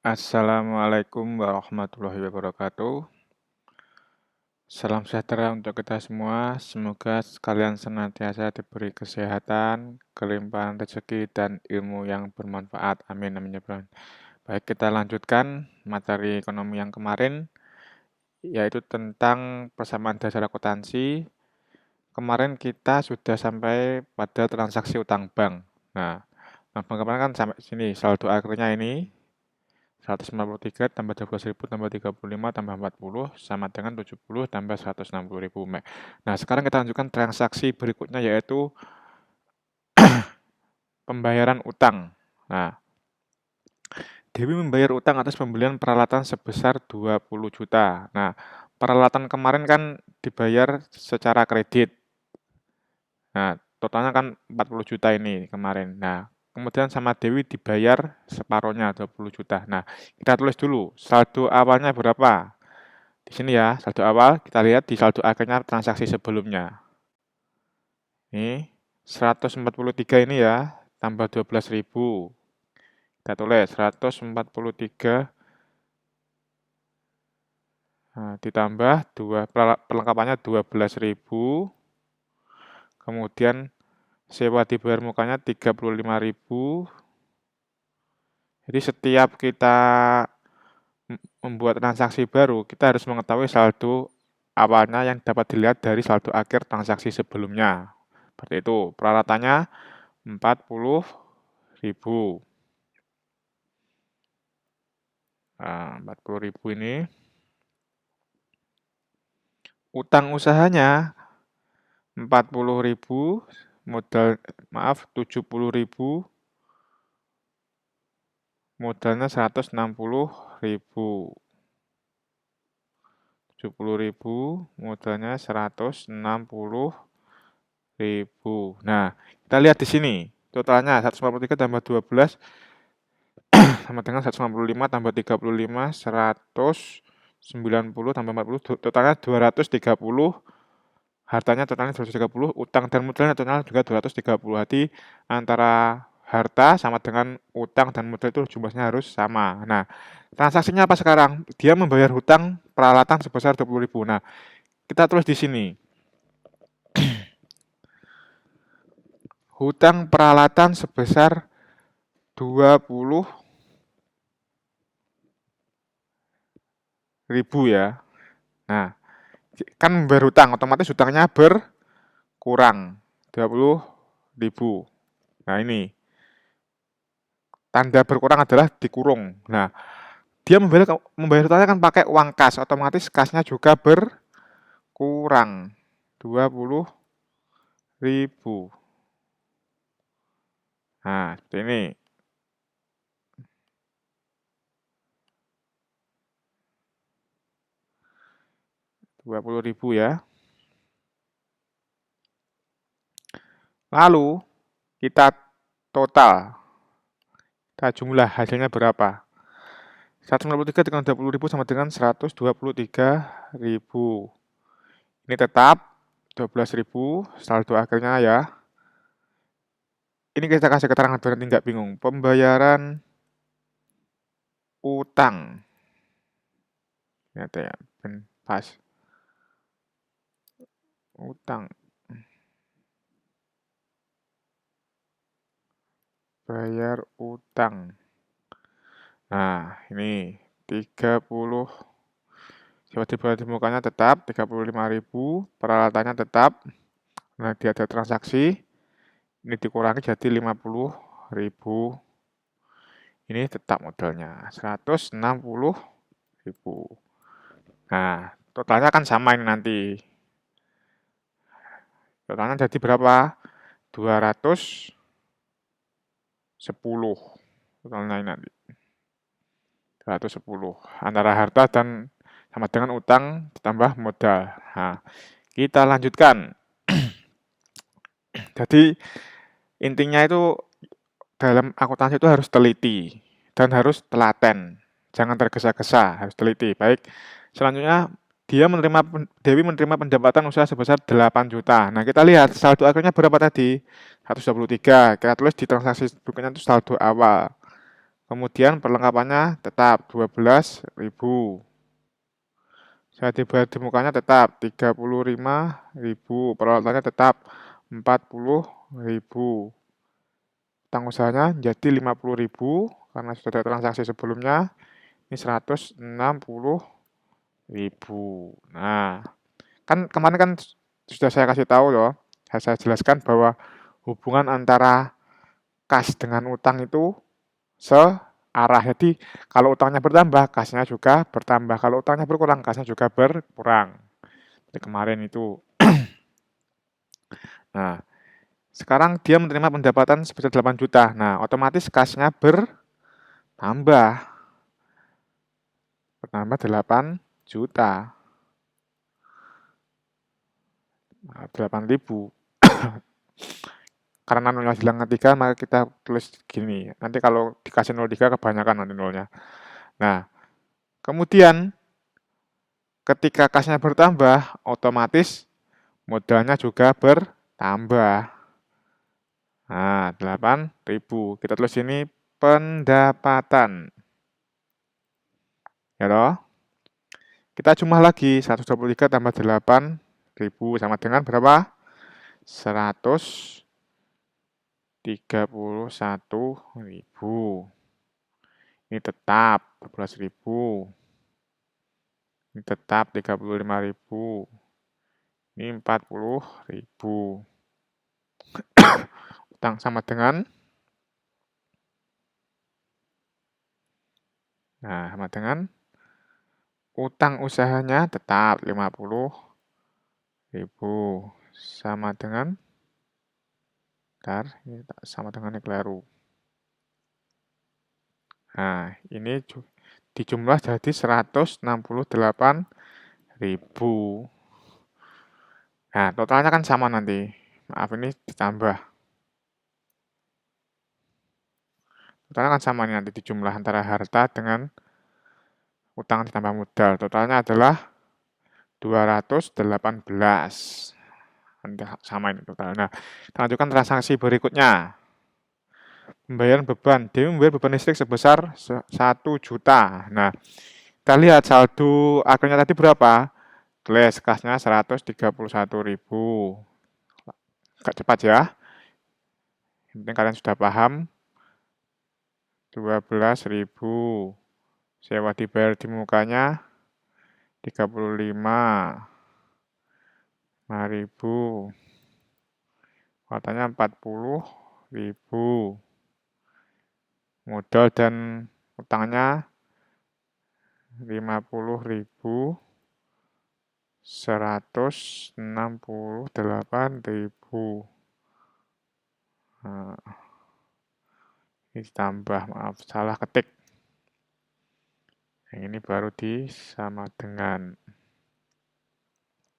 Assalamualaikum warahmatullahi wabarakatuh. Salam sejahtera untuk kita semua. Semoga kalian senantiasa diberi kesehatan, kelimpahan rezeki, dan ilmu yang bermanfaat. Amin, amin ya Tuhan. Baik, kita lanjutkan materi ekonomi yang kemarin, yaitu tentang persamaan dasar akuntansi. Kemarin kita sudah sampai pada transaksi utang bank. Nah, bank kemarin kan sampai sini, saldo akhirnya ini 153 tambah 12.000 tambah 35 tambah 40 sama dengan 70 tambah 160.000. Nah, sekarang kita lanjutkan transaksi berikutnya yaitu pembayaran utang. Nah, Dewi membayar utang atas pembelian peralatan sebesar 20 juta. Nah, peralatan kemarin kan dibayar secara kredit. Nah, totalnya kan 40 juta ini kemarin. Nah, kemudian sama Dewi dibayar separohnya 20 juta. Nah, kita tulis dulu saldo awalnya berapa. Di sini ya, saldo awal kita lihat di saldo akhirnya transaksi sebelumnya. Ini 143 ini ya, tambah 12.000. Kita tulis 143 ditambah perlengkapannya 12.000. Kemudian sewa dibayar mukanya 35.000. Jadi setiap kita membuat transaksi baru, kita harus mengetahui saldo awalnya yang dapat dilihat dari saldo akhir transaksi sebelumnya. Seperti itu, peralatannya 40.000. Nah, 40.000 ini. Utang usahanya 40.000, modal 70.000, modalnya 160.000. 70.000, modalnya 160.000. Nah, kita lihat di sini. Totalnya 143 tambah 12 sama dengan 155 tambah 35, 190 tambah 40, totalnya 230. Hartanya totalnya 230, utang dan modalnya totalnya juga 230. Jadi antara harta sama dengan utang dan modal itu jumlahnya harus sama. Nah, transaksinya apa sekarang? Dia membayar hutang peralatan sebesar 20.000. Nah, kita tulis di sini. Hutang peralatan sebesar 20.000 ya. Nah, kan membayar hutang, otomatis hutangnya berkurang 20.000. Nah, ini tanda berkurang adalah dikurung. Nah, dia membayar hutangnya kan pakai uang kas, otomatis kasnya juga berkurang 20.000. Nah, seperti ini. 20.000 ya. Lalu kita total. Kita jumlah hasilnya berapa? 193 dengan 20.000 sama dengan 123.000. Ini tetap 12.000 saldo akhirnya ya. Ini kita kasih keterangan biar nanti nggak bingung. Pembayaran utang. Ini ada ya, pas. Utang. Bayar utang. Nah, ini 30. Coba dibukanya tetap 35.000, peralatannya tetap. Nah, dia ada transaksi. Ini dikurangi jadi 50.000. Ini tetap modalnya 160.000. Nah, totalnya kan sama ini nanti. Totalnya jadi berapa? 210. Totalnya ini nanti. 210. Antara harta dan sama dengan utang ditambah modal. Nah, kita lanjutkan. Jadi intinya itu dalam akuntansi itu harus teliti dan harus telaten. Jangan tergesa-gesa, harus teliti. Baik. Selanjutnya Dewi menerima pendapatan usaha sebesar 8 juta. Nah, kita lihat saldo akhirnya berapa tadi? 123. Kita tulis di transaksi berikutnya itu saldo awal. Kemudian perlengkapannya tetap 12.000. Saya dibayar di mukanya tetap 35.000. Peralatannya tetap 40.000. Utang usahanya jadi 50.000 karena sudah ada transaksi sebelumnya. Ini 160.000. Nah, kan kemarin kan sudah saya kasih tahu loh. Saya jelaskan bahwa hubungan antara kas dengan utang itu searah. Jadi kalau utangnya bertambah, kasnya juga bertambah. Kalau utangnya berkurang, kasnya juga berkurang. Seperti kemarin itu. Nah, sekarang dia menerima pendapatan sebesar 8 juta. Nah, otomatis kasnya bertambah. Bertambah 8 juta. 8.000. Karena nolnya hilang 3, maka kita tulis gini. Nanti kalau dikasih 03 kebanyakan nanti nolnya. Nah, kemudian ketika kasnya bertambah, otomatis modalnya juga bertambah. Nah, 8.000. Kita tulis ini pendapatan. Ya toh? Kita jumlah lagi 123 tambah 8.000 sama dengan berapa? 131.000. Ini tetap 12.000. Ini tetap 35.000. Ini 40.000. Utang sama dengan utang usahanya tetap 50.000 sama dengan ini keliru. Nah, ini dijumlah jadi 168.000. Nah, totalnya kan sama nanti. Maaf, ini ditambah. Totalnya kan sama nih nanti dijumlah antara harta dengan utang ditambah modal. Totalnya adalah 218. Sama ini totalnya. Nah, kita lanjutkan transaksi berikutnya. Pembayaran beban. Dewi membayar beban listrik sebesar 1 juta. Nah, kita lihat saldo akhirnya tadi berapa? Tulis kasnya 131.000. Agak cepat ya. Yang penting kalian sudah paham. 12.000. Sewa dibayar di mukanya 35. 5.000. Katanya 40.000. Modal dan utangnya 50.000. 168.000. Nah, ini ditambah, maaf salah ketik. Yang ini baru disama dengan.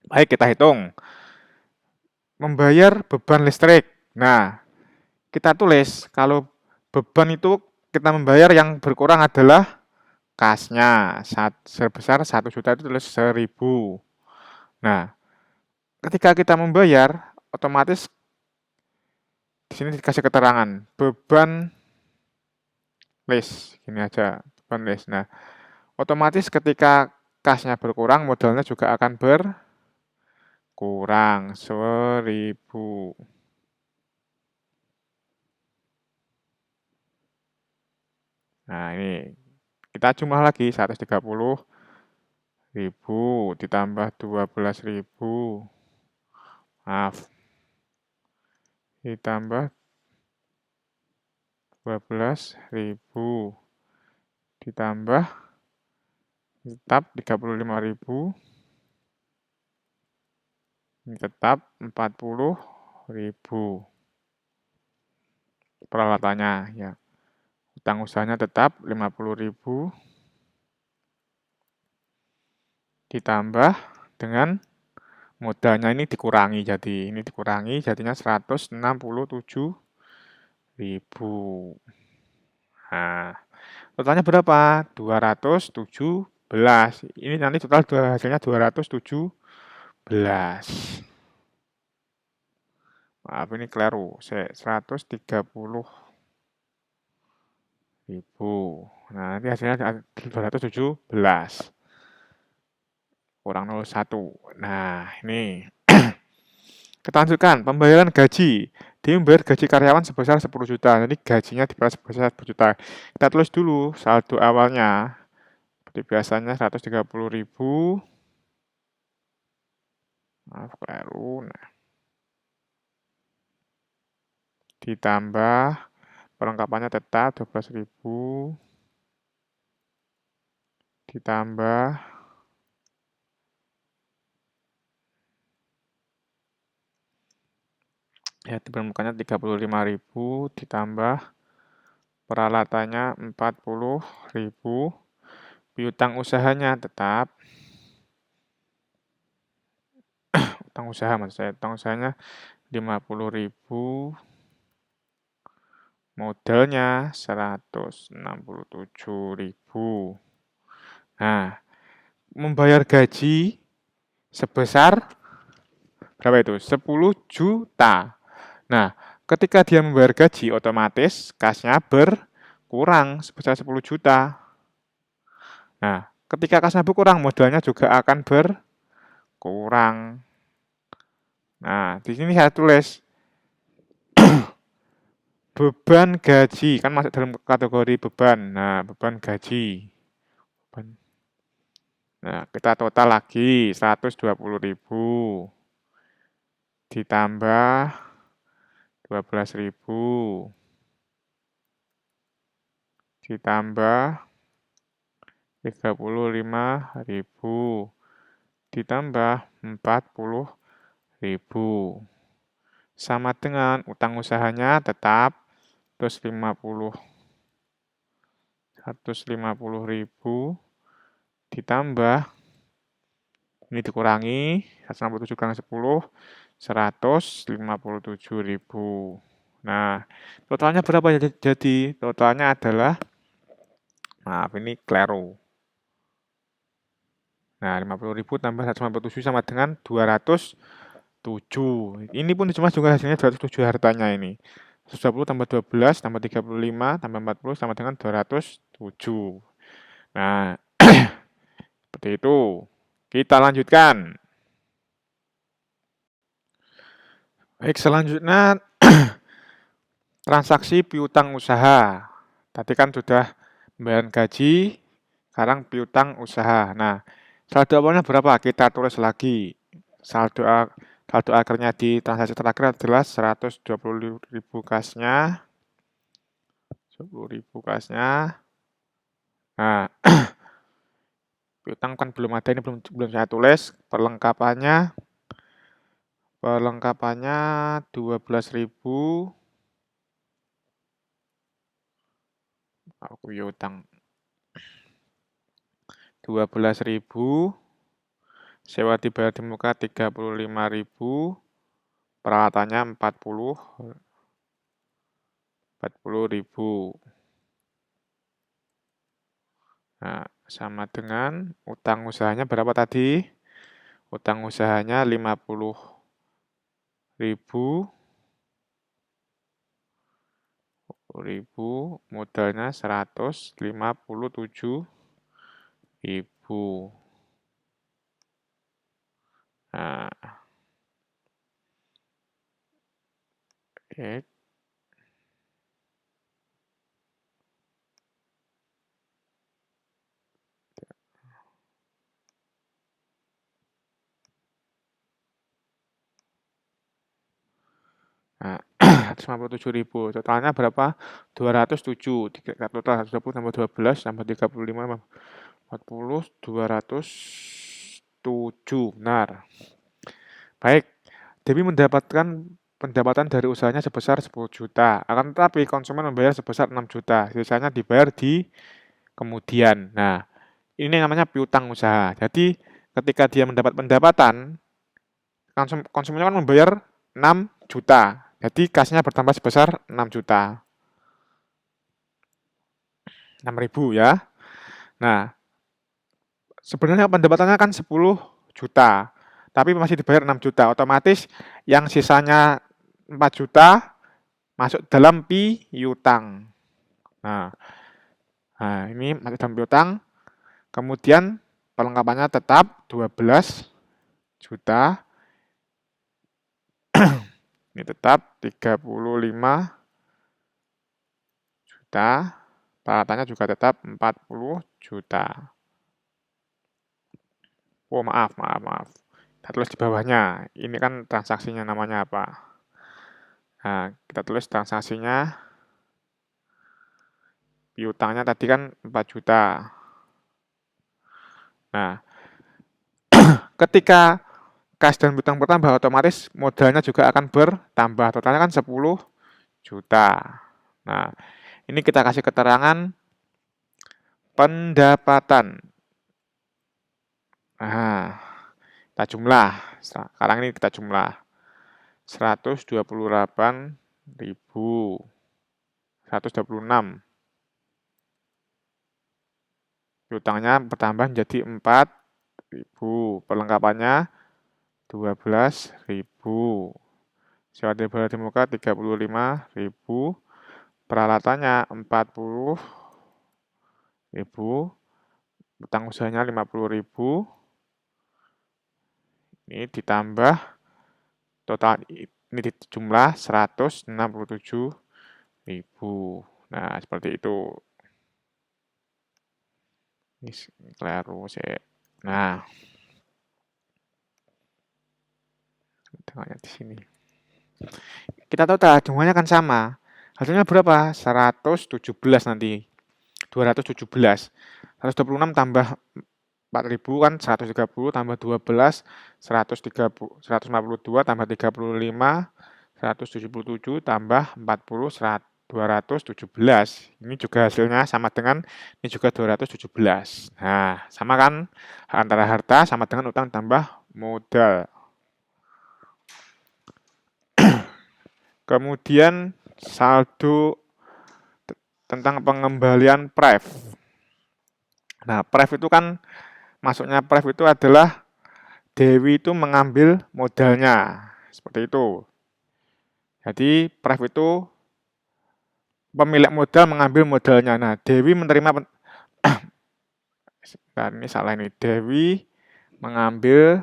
Baik, kita hitung. Membayar beban listrik. Nah, kita tulis kalau beban itu kita membayar yang berkurang adalah kasnya. Sebesar 1 juta itu tulis 1.000. Nah, ketika kita membayar, otomatis di sini dikasih keterangan beban list. Gini aja, beban list. Nah, otomatis ketika kasnya berkurang, modalnya juga akan berkurang 1.000. Nah, ini kita jumlah lagi 130.000 ditambah 12.000. Maaf. Ditambah 12.000 ditambah tetap 35.000. Ini tetap 40.000. Peralatannya ya. Utang usahanya tetap 50.000 ditambah dengan modalnya ini dikurangi, jadi ini dikurangi jadinya 167.000. Nah, totalnya berapa? 217. Ini nanti total hasilnya 217. Maaf ini keliru. 130. Nah, nanti hasilnya 217 kurang 01. Nah, ini kita lanjutkan. Pembayaran gaji. Dia membayar gaji karyawan sebesar 10 juta. Jadi gajinya dibayar sebesar 10 juta. Kita tulis dulu saldo awalnya. Seperti biasanya 130.000. Maaf, keliru. Nah, ditambah perlengkapannya tetap 12.000. Ditambah ya permukaannya 35.000 ditambah peralatannya 40.000. Piutang usahanya tetap utang usaha maksud saya, utang usahanya 50.000. Modalnya 167.000. Nah, membayar gaji sebesar berapa itu? 10 juta. Nah, ketika dia membayar gaji, otomatis kasnya berkurang sebesar 10 juta. Nah, ketika kasnya berkurang, modalnya juga akan berkurang. Nah, di sini saya tulis beban gaji, kan masuk dalam kategori beban. Nah, beban gaji. Nah, kita total lagi 120.000 ditambah 12.000 ditambah 35.000 ditambah 40.000 sama dengan utang usahanya tetap 150.000 ditambah ini dikurangi 167 kali 10 157.000. Nah, totalnya berapa jadi? Totalnya adalah maaf ini keliru. Nah, 50.000 tambah 157 sama dengan 207. Ini pun juga hasilnya 207 hartanya ini. 120 tambah 12 tambah 35 tambah 40 sama dengan 207. Nah, seperti itu. Kita lanjutkan. Baik, selanjutnya transaksi piutang usaha. Tadi kan sudah pembayaran gaji, sekarang piutang usaha. Nah, saldo awalnya berapa? Kita tulis lagi. Saldo akhirnya di transaksi terakhir adalah 120.000 kasnya. 10.000 kasnya. Nah, piutang kan belum ada, ini belum saya tulis. Perlengkapannya 12.000. Aku piutang 12.000. Sewa dibayar di muka 35.000. Peralatannya 40.000. Nah, sama dengan utang usahanya berapa tadi? Utang usahanya 50.000. Modalnya 157.000. Nah, oke. Nah, 157.000. Totalnya berapa? 207. Total 120 tambah 12 tambah 35 40 207. Benar. Baik. Demi mendapatkan pendapatan dari usahanya sebesar 10 juta. Akan tetapi konsumen membayar sebesar 6 juta. Sisanya dibayar di kemudian. Nah, ini namanya piutang usaha. Jadi, ketika dia mendapat pendapatan, konsumennya kan membayar 6 juta. Jadi kasnya bertambah sebesar 6 juta. 6.000 ya. Nah, sebenarnya pendapatannya kan 10 juta. Tapi masih dibayar 6 juta. Otomatis yang sisanya 4 juta masuk dalam piutang. Nah, Nah, ini masih dalam piutang. Kemudian perlengkapannya tetap 12 juta. Ini tetap 35 juta. Peralatannya juga tetap 40 juta. Oh, maaf. Kita tulis di bawahnya. Ini kan transaksinya namanya apa? Nah, kita tulis transaksinya. Piutangnya tadi kan 4 juta. Nah, ketika kas dan piutang bertambah, otomatis modalnya juga akan bertambah. Totalnya kan 10 juta. Nah, ini kita kasih keterangan pendapatan. Nah, kita jumlah. Sekarang ini kita jumlah. 128.126. Piutangnya bertambah menjadi 4.000. Perlengkapannya 12.000. Sewa di muka 35.000. Peralatannya 40.000. Utang usahanya 50.000. Ini ditambah total ini jumlah 167.000. Nah, seperti itu. Ini keliru sih. Nah, tengahnya di sini. Kita tahu tabungannya kan sama. Hasilnya berapa? 117 nanti. 217. 126 tambah 4.000 kan 130 tambah 12 130 152 tambah 35 177 tambah 40 217. Ini juga hasilnya sama dengan ini juga 217. Nah, sama kan antara harta sama dengan utang tambah modal. Kemudian saldo tentang pengembalian pref. Nah, pref itu kan masuknya pref itu adalah Dewi itu mengambil modalnya. Seperti itu. Jadi pref itu pemilik modal mengambil modalnya. Nah, Dewi menerima nah, ini salah ini. Dewi mengambil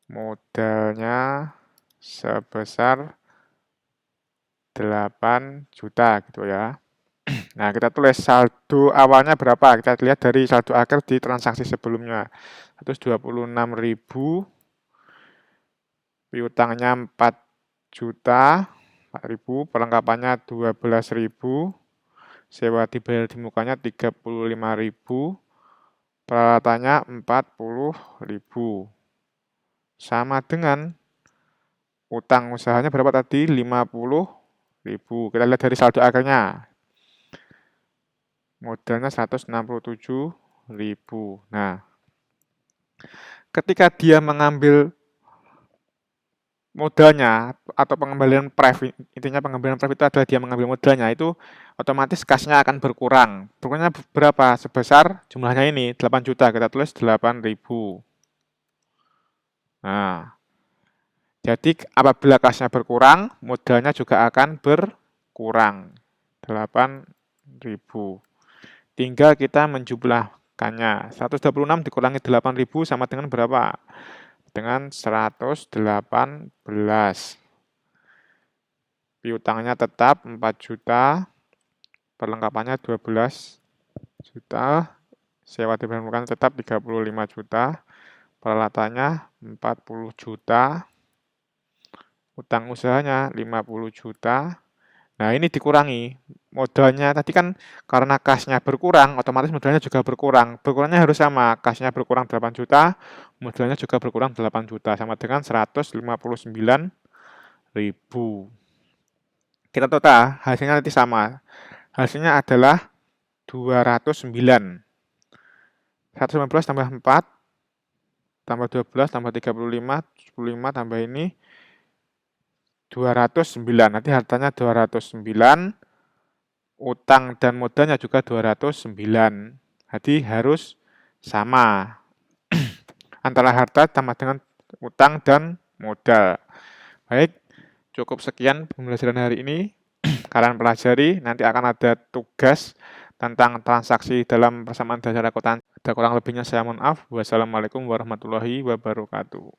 modalnya sebesar 8 juta gitu ya. Nah, kita tulis saldo awalnya berapa? Kita lihat dari saldo akhir di transaksi sebelumnya. 126.000. Piutangnya 4 juta. 4.000. Perlengkapannya 12.000. Sewa dibayar di mukanya 35.000. Peralatannya 40.000. Sama dengan utang usahanya berapa tadi? 50.000. Kita lihat dari saldo akhirnya. Modalnya 167.000. Nah, ketika dia mengambil modalnya atau pengembalian pref, intinya pengembalian pref itu adalah dia mengambil modalnya, itu otomatis kasnya akan berkurang. Berkurangnya berapa? Sebesar jumlahnya ini 8 juta, kita tulis 8.000. Nah, jadi apabila kasnya berkurang, modalnya juga akan berkurang. 8.000. Tinggal kita menjumlahkannya. 126 dikurangi 8.000 sama dengan berapa? Dengan 118. Piutangnya tetap 4 juta. Perlengkapannya 12 juta. Sewa dibayar tetap 35 juta. Peralatannya 40 juta. Utang usahanya 50 juta. Nah, ini dikurangi. Modalnya tadi kan karena kasnya berkurang, otomatis modalnya juga berkurang. Berkurangnya harus sama. Kasnya berkurang 8 juta, modalnya juga berkurang 8 juta. Sama dengan 159.000. Kita total, hasilnya nanti sama. Hasilnya adalah 209. 119 tambah 4, tambah 12, tambah 35, 15 tambah ini 209. Nanti hartanya 209. Utang dan modalnya juga 209. Jadi harus sama. antara harta sama dengan utang dan modal. Baik, cukup sekian pembelajaran hari ini. Kalian pelajari, nanti akan ada tugas tentang transaksi dalam persamaan dasar akuntansi. Ada kurang lebihnya saya mohon maaf. Wassalamualaikum warahmatullahi wabarakatuh.